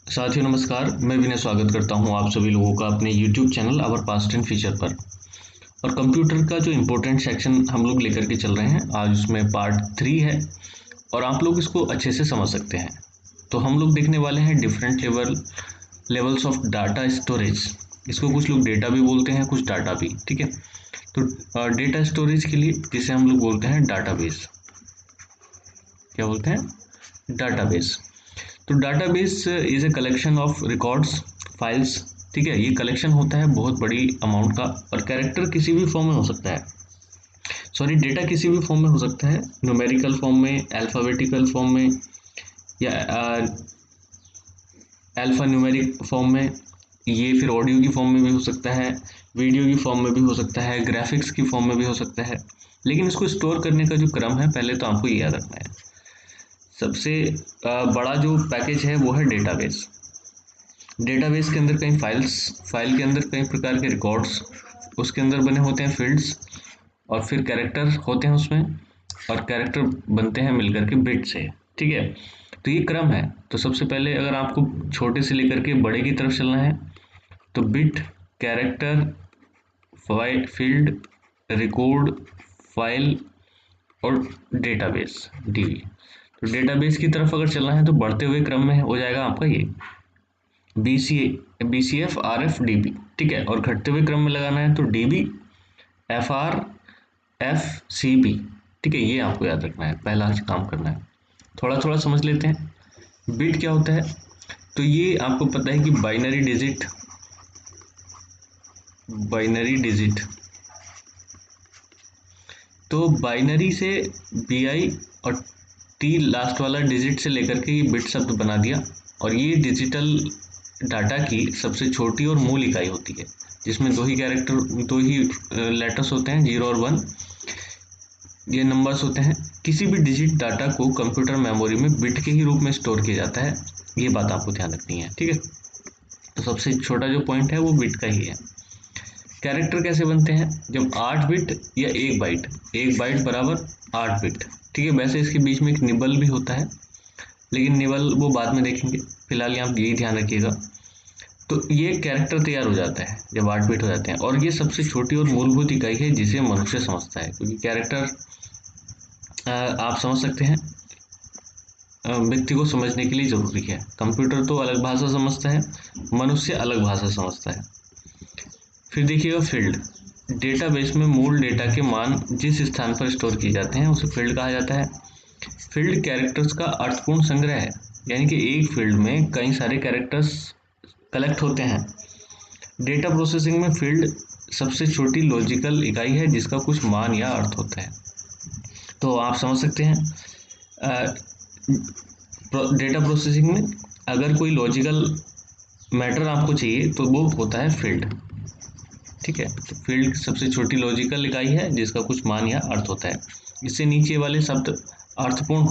साथियों नमस्कार, मैं विनय स्वागत करता हूं आप सभी लोगों का अपने YouTube channel our past and future पर। और कंप्यूटर का जो इम्पोर्टेंट सेक्शन हम लोग लेकर के चल रहे हैं, आज उसमें पार्ट 3 है और आप लोग इसको अच्छे से समझ सकते हैं। तो हम लोग देखने वाले हैं different levels of data storage. इसको कुछ लोग डेटा भी बोलते हैं, कुछ डाटा भी, ठीक है। तो डेटा स्टोरेज के लिए जिसे हम लोग बोलते हैं डाटाबेस, क्या बोलते हैं? डाटाबेस। तो database is a collection of records, files, ठीक है। ये कलेक्शन होता है बहुत बड़ी अमाउंट का, और कैरेक्टर किसी भी फॉर्म में हो सकता है, सॉरी डेटा किसी भी फॉर्म में हो सकता है, न्यूमेरिकल फॉर्म में, अल्फ़ाबेटिकल फॉर्म में, या अल्फ़ा न्यूमेरिक फॉर्म में, ये फिर ऑडियो की फॉर्म में भी हो सकता है, वीडियो की फॉर्म में भी हो सकता है, ग्राफिक्स की फॉर्म में भी हो सकता है। लेकिन इसको स्टोर करने का जो क्रम है, पहले तो आपको ये याद रखना है। सबसे बड़ा जो पैकेज है वो है डेटाबेस। डेटाबेस के अंदर कई फाइल के अंदर कई प्रकार के रिकॉर्ड्स, उसके अंदर बने होते हैं फील्ड्स, और फिर कैरेक्टर होते हैं उसमें, और कैरेक्टर बनते हैं मिलकर के बिट से, ठीक है। तो ये क्रम है। तो सबसे पहले अगर आपको छोटे से लेकर के बड़े की तरफ चलना है तो bit, character, field, record, file और डेटाबेस, डीबी। तो डेटाबेस की तरफ अगर चलना है तो बढ़ते हुए क्रम में हो जाएगा आपका ये BCF, RF, DB, ठीक है। और घटते हुए क्रम में लगाना है तो DB, FR, FCB, ठीक है। ये आपको याद रखना है, पहला काम करना है। थोड़ा थोड़ा समझ लेते हैं। बिट क्या होता है? तो ये आपको पता है कि बाइनरी डिजिट। तो बाइनरी से BI और T लास्ट वाला डिजिट से लेकर के ये बिट शब्द बना दिया, और ये डिजिटल डाटा की सबसे छोटी और मूल इकाई होती है, जिसमें दो ही लेटर्स होते हैं, 0 और 1। ये नंबर्स होते हैं। किसी भी डिजिट डाटा को कंप्यूटर मेमोरी में बिट के ही रूप में स्टोर किया जाता है, ये बात आपको ध्यान रखनी है, ठीक है। तो सबसे छोटा जो पॉइंट है वो बिट का ही है। कैरेक्टर कैसे बनते हैं? जब 8 बिट या 1 बाइट बराबर 8 बिट, ठीक है। वैसे इसके बीच में एक निबल भी होता है, लेकिन निबल वो बाद में देखेंगे, फिलहाल यहाँ यही ध्यान रखिएगा। तो ये कैरेक्टर तैयार हो जाता है जब 8 बिट हो जाते हैं, और ये सबसे छोटी और मूलभूत इकाई है जिसे मनुष्य समझता है, क्योंकि कैरेक्टर आप समझ सकते हैं व्यक्ति को समझने के लिए ज़रूरी है। कंप्यूटर तो अलग भाषा समझता है, मनुष्य अलग भाषा समझता है। फिर देखिएगा फील्ड। डेटाबेस में मूल डेटा के मान जिस स्थान पर स्टोर किए जाते हैं उसे फील्ड कहा जाता है। फील्ड कैरेक्टर्स का अर्थपूर्ण संग्रह है, यानी कि एक फील्ड में कई सारे कैरेक्टर्स कलेक्ट होते हैं। डेटा प्रोसेसिंग में फील्ड सबसे छोटी लॉजिकल इकाई है जिसका कुछ मान या अर्थ होता है। तो आप समझ सकते हैं डेटा प्रोसेसिंग में अगर कोई लॉजिकल मैटर आपको चाहिए तो वो होता है फील्ड, ठीक है। तो फील्ड सबसे छोटी लॉजिकल इकाई है जिसका कुछ मान या अर्थ होता है। इससे नीचे वाले शब्द अर्थपूर्ण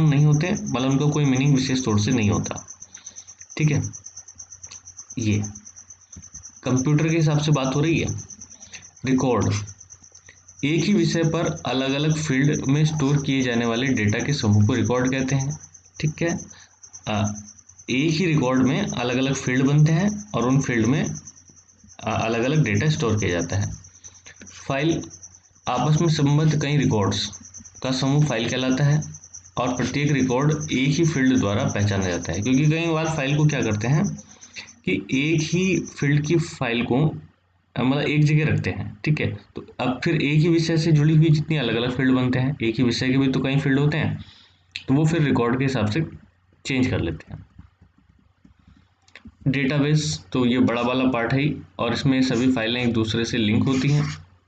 नहीं होते, मतलब उनका कोई मीनिंग विशेष तौर से नहीं होता, ठीक है। ये कंप्यूटर के हिसाब से बात हो रही है। रिकॉर्ड, एक ही विषय पर अलग अलग फील्ड में स्टोर किए जाने वाले डेटा के समूह को रिकॉर्ड कहते हैं, ठीक है। एक ही रिकॉर्ड में अलग अलग फील्ड बनते हैं और उन फील्ड में अलग अलग डेटा स्टोर किया जाता है। फाइल, आपस में संबद्ध कई रिकॉर्ड्स का समूह फाइल कहलाता है, और प्रत्येक रिकॉर्ड एक ही फील्ड द्वारा पहचाना जाता है, क्योंकि कई बार फाइल को क्या करते हैं कि एक ही फील्ड की फाइल को मतलब एक जगह रखते हैं, ठीक है। तो अब फिर एक ही विषय से जुड़ी हुई जितनी अलग अलग फील्ड बनते हैं, एक ही विषय के भी तो कई फील्ड होते हैं, तो वो फिर रिकॉर्ड के हिसाब से चेंज कर लेते हैं। डेटाबेस तो ये बड़ा वाला पार्ट है, और इसमें सभी फाइलें एक दूसरे से लिंक होती हैं,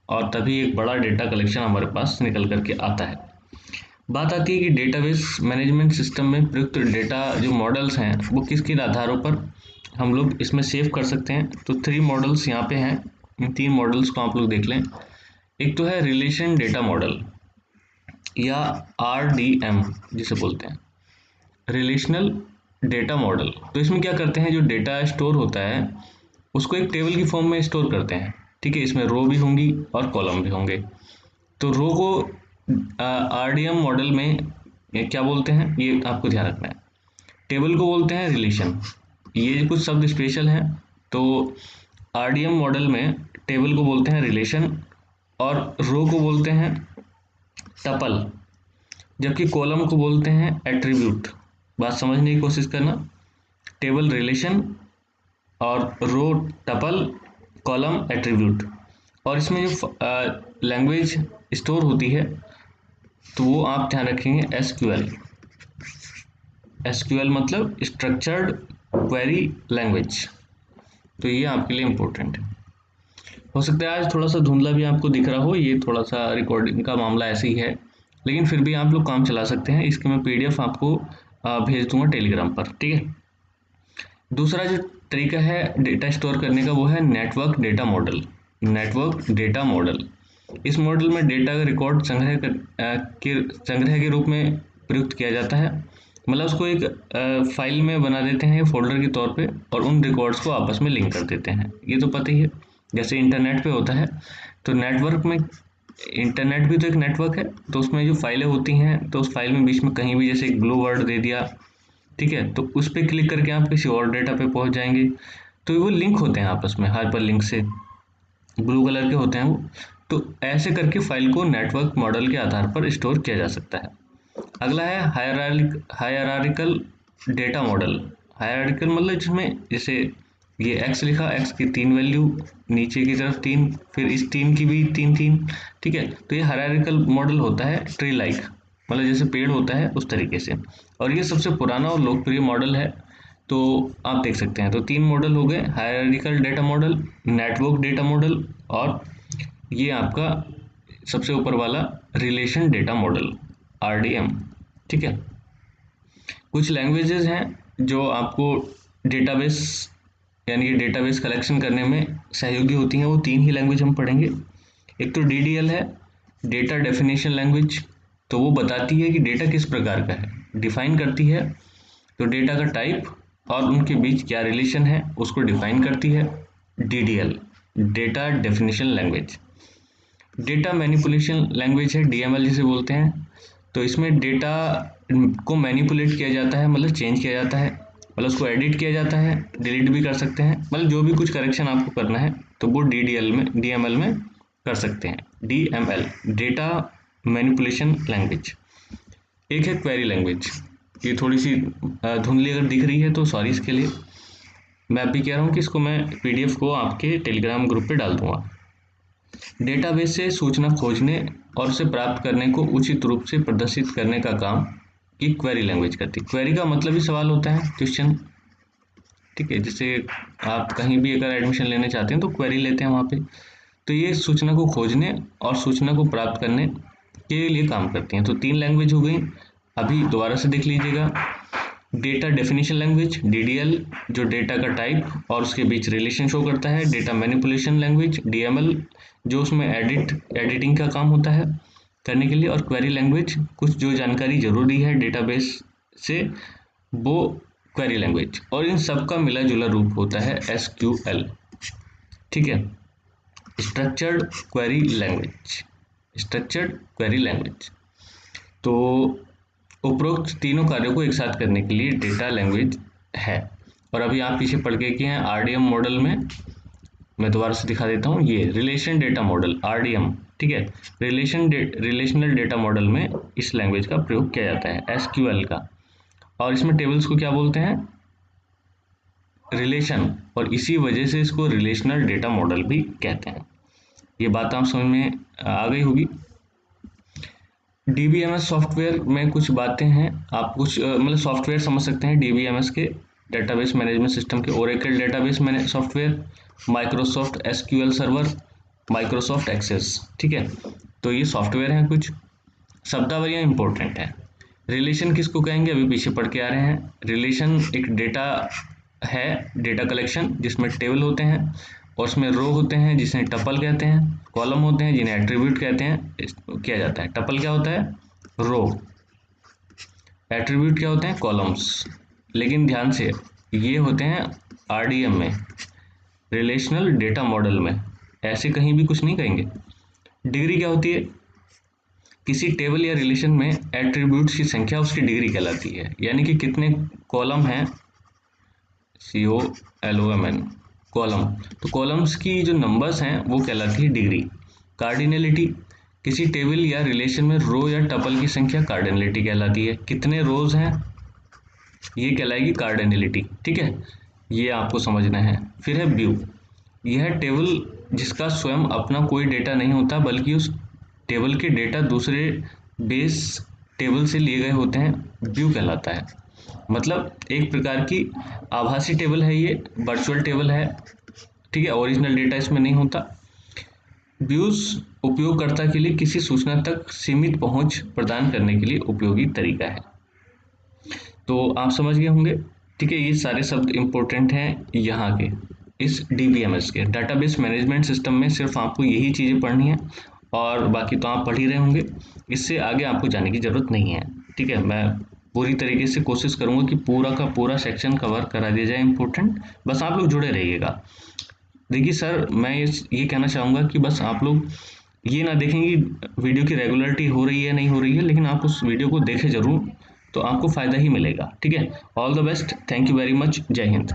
और तभी एक बड़ा डेटा कलेक्शन हमारे पास निकल करके आता है। बात आती है कि डेटाबेस मैनेजमेंट सिस्टम में प्रयुक्त डेटा जो मॉडल्स हैं वो किस किन आधारों पर हम लोग इसमें सेव कर सकते हैं। तो 3 मॉडल्स यहाँ पे हैं, इन 3 मॉडल्स को आप लोग देख लें। एक तो है रिलेशन डेटा मॉडल, या RDM जिसे बोलते हैं, रिलेशनल डेटा मॉडल। तो इसमें क्या करते हैं, जो डेटा स्टोर होता है उसको एक टेबल की फॉर्म में स्टोर करते हैं, ठीक है। इसमें रो भी होंगी और कॉलम भी होंगे। तो रो को RDM मॉडल में क्या बोलते हैं, ये आपको ध्यान रखना है। टेबल को बोलते हैं रिलेशन। ये कुछ शब्द स्पेशल हैं। तो आरडीएम मॉडल में टेबल को बोलते हैं रिलेशन और रो को बोलते हैं टपल, जबकि कॉलम को बोलते हैं एट्रीब्यूट। बात समझने की कोशिश करना। टेबल रिलेशन और रो टपल, कॉलम एट्रीब्यूट। और इसमें जो लैंग्वेज स्टोर होती है तो वो आप ध्यान रखेंगे एसक्यूएल। एसक्यूएल मतलब स्ट्रक्चर्ड क्वेरी लैंग्वेज। तो ये आपके लिए इम्पोर्टेंट है। हो सकता है आज थोड़ा सा धुंधला भी आपको दिख रहा हो, ये थोड़ा सा रिकॉर्डिंग का मामला ऐसे ही है, लेकिन फिर भी आप लोग काम चला सकते हैं। इसके मैं पीडीएफ आपको भेज दूंगा टेलीग्राम पर, ठीक है। दूसरा जो तरीका है डेटा स्टोर करने का वो है network data model. Network data model, इस मॉडल में डेटा का रिकॉर्ड संग्रह के रूप में प्रयुक्त किया जाता है। मतलब उसको एक फाइल में बना देते हैं फोल्डर के तौर पे और उन रिकॉर्ड्स को आपस में लिंक कर देते हैं। ये तो पता ही है, जैसे इंटरनेट पे होता है। तो नेटवर्क में, इंटरनेट भी तो एक नेटवर्क है, तो उसमें जो फाइलें होती हैं तो उस फाइल में बीच में कहीं भी जैसे एक ब्लू वर्ड दे दिया, ठीक है, तो उस पर क्लिक करके आप किसी और डेटा पे पहुंच जाएंगे। तो वो लिंक होते हैं आपस में, हाइपर लिंक से, ब्लू कलर के होते हैं वो। तो ऐसे करके फाइल को नेटवर्क मॉडल के आधार पर स्टोर किया जा सकता है। अगला है हायरार्किकल डेटा मॉडल। हायरार्किकल मतलब जिसमें जैसे ये एक्स लिखा, एक्स की 3 वैल्यू, नीचे की तरफ 3, फिर इस 3 की भी 3 3, ठीक है। तो ये हायरार्किकल मॉडल होता है ट्री लाइक, मतलब जैसे पेड़ होता है उस तरीके से। और ये सबसे पुराना और लोकप्रिय मॉडल है। तो आप देख सकते हैं, तो 3 मॉडल हो गए, hierarchical data model, network data model, और ये आपका सबसे ऊपर वाला रिलेशन डेटा मॉडल, आरडीएम, ठीक है। कुछ लैंग्वेजेस हैं जो आपको डेटाबेस यानी कि डेटाबेस कलेक्शन करने में सहयोगी होती हैं। वो 3 ही लैंग्वेज हम पढ़ेंगे। एक तो डीडीएल है, डेटा डेफिनेशन लैंग्वेज। तो वो बताती है कि डेटा किस प्रकार का है, डिफाइन करती है। तो डेटा का टाइप और उनके बीच क्या रिलेशन है उसको डिफाइन करती है DDL, data definition language. Data manipulation language है, डीएमएल जिसे बोलते हैं। तो इसमें डेटा को मैनिपुलेट किया जाता है, मतलब चेंज किया जाता है, मतलब उसको एडिट किया जाता है, डिलीट भी कर सकते हैं, मतलब जो भी कुछ करेक्शन आपको करना है तो वो डीएमएल में कर सकते हैं। DML, data manipulation language. एक है क्वेरी लैंग्वेज। ये थोड़ी सी धुंधली अगर दिख रही है तो सॉरी इसके लिए। मैं अभी कह रहा हूँ कि इसको मैं पीडीएफ को आपके टेलीग्राम ग्रुप पे डाल दूंगा। डेटाबेस से सूचना खोजने और उसे प्राप्त करने को उचित रूप से प्रदर्शित करने का काम एक क्वेरी लैंग्वेज करती है। क्वेरी का मतलब ही सवाल होता है, क्वेश्चन, ठीक है। जैसे आप कहीं भी अगर एडमिशन लेने चाहते हैं तो क्वेरी लेते हैं वहाँ पे। तो ये सूचना को खोजने और सूचना को प्राप्त करने के लिए काम करती हैं। तो 3 लैंग्वेज हो गई। अभी दोबारा से देख लीजिएगा। डेटा डेफिनेशन लैंग्वेज, डीडीएल, जो डेटा का टाइप और उसके बीच रिलेशन शो करता है। डेटा मैनिपुलेशन लैंग्वेज, डीएमएल, जो उसमें एडिटिंग का काम होता है करने के लिए। और क्वेरी लैंग्वेज, कुछ जो जानकारी जरूरी है डेटाबेस से, वो क्वेरी लैंग्वेज। और इन सब का मिला जुला रूप होता है एसक्यूएल, ठीक है, structured query language. Structured query language. तो उपरोक्त तीनों कार्यों को एक साथ करने के लिए डेटा लैंग्वेज है। और अभी आप पीछे पढ़ के किए हैं आरडीएम मॉडल में, मैं दोबारा से दिखा देता हूँ। ये रिलेशन डेटा मॉडल, आरडीएम, ठीक है। रिलेशनल डेटा मॉडल में इस लैंग्वेज का प्रयोग किया जाता है, एसक्यूएल का। और इसमें टेबल्स को क्या बोलते हैं, रिलेशन, और इसी वजह से इसको रिलेशनल डेटा मॉडल भी कहते हैं। ये बात आप समझ में आ गई होगी। डीबीएमएस सॉफ्टवेयर में कुछ बातें हैं, आप कुछ मतलब सॉफ्टवेयर समझ सकते हैं डीबीएमएस के, डेटाबेस मैनेजमेंट सिस्टम के। Oracle database manage software, Microsoft SQL Server, Microsoft Access, ठीक है। तो ये सॉफ्टवेयर हैं कुछ। शब्दावलियाँ इंपॉर्टेंट है। रिलेशन किसको कहेंगे, अभी पीछे पढ़ के आ रहे हैं। रिलेशन एक डेटा है, डेटा कलेक्शन, जिसमें टेबल होते हैं और उसमें रो होते हैं जिन्हें टपल कहते हैं, कॉलम होते हैं जिन्हें एट्रीब्यूट कहते हैं, किया जाता है। टपल क्या होता है, रो, एट्रीब्यूट क्या होते हैं, कॉलम्स। लेकिन ध्यान से, ये होते हैं आरडीएम में, रिलेशनल डेटा मॉडल में, ऐसे कहीं भी कुछ नहीं कहेंगे। डिग्री क्या होती है, किसी टेबल या रिलेशन में एट्रीब्यूट्स की संख्या उसकी डिग्री कहलाती है, यानी कि कितने कॉलम हैं, COLOMN कॉलम, तो कॉलम्स की जो नंबर्स हैं वो कहलाती है डिग्री। कार्डिनलिटी, किसी टेबल या रिलेशन में रो या टपल की संख्या कार्डिनलिटी कहलाती है। कितने रोज हैं ये कहलाएगी कार्डिनलिटी, ठीक है, ये आपको समझना है। फिर है व्यू, यह टेबल जिसका स्वयं अपना कोई डेटा नहीं होता बल्कि उस टेबल के डेटा दूसरे बेस टेबल से लिए गए होते हैं, व्यू कहलाता है। मतलब एक प्रकार की आभासी टेबल है, ये वर्चुअल टेबल है, ठीक है, ओरिजिनल डेटा इसमें नहीं होता। व्यूज उपयोगकर्ता के लिए किसी सूचना तक सीमित पहुंच प्रदान करने के लिए उपयोगी तरीका है। तो आप समझ गए होंगे, ठीक है, ये सारे शब्द इंपॉर्टेंट हैं यहाँ के इस DBMS के डाटाबेस मैनेजमेंट सिस्टम में। सिर्फ आपको यही चीज़ें पढ़नी है और बाकी तो आप पढ़ ही रहे होंगे, इससे आगे आपको जाने की ज़रूरत नहीं है, ठीक है। मैं पूरी तरीके से कोशिश करूँगा कि पूरा का पूरा सेक्शन कवर करा दिया जाए इंपॉर्टेंट, बस आप लोग जुड़े रहिएगा। देखिए सर, मैं ये कहना चाहूँगा कि बस आप लोग ये ना देखें कि वीडियो की रेगुलरिटी हो रही है नहीं हो रही है, लेकिन आप उस वीडियो को देखें ज़रूर, तो आपको फ़ायदा ही मिलेगा, ठीक है। All the best, thank you very much, जय हिंद।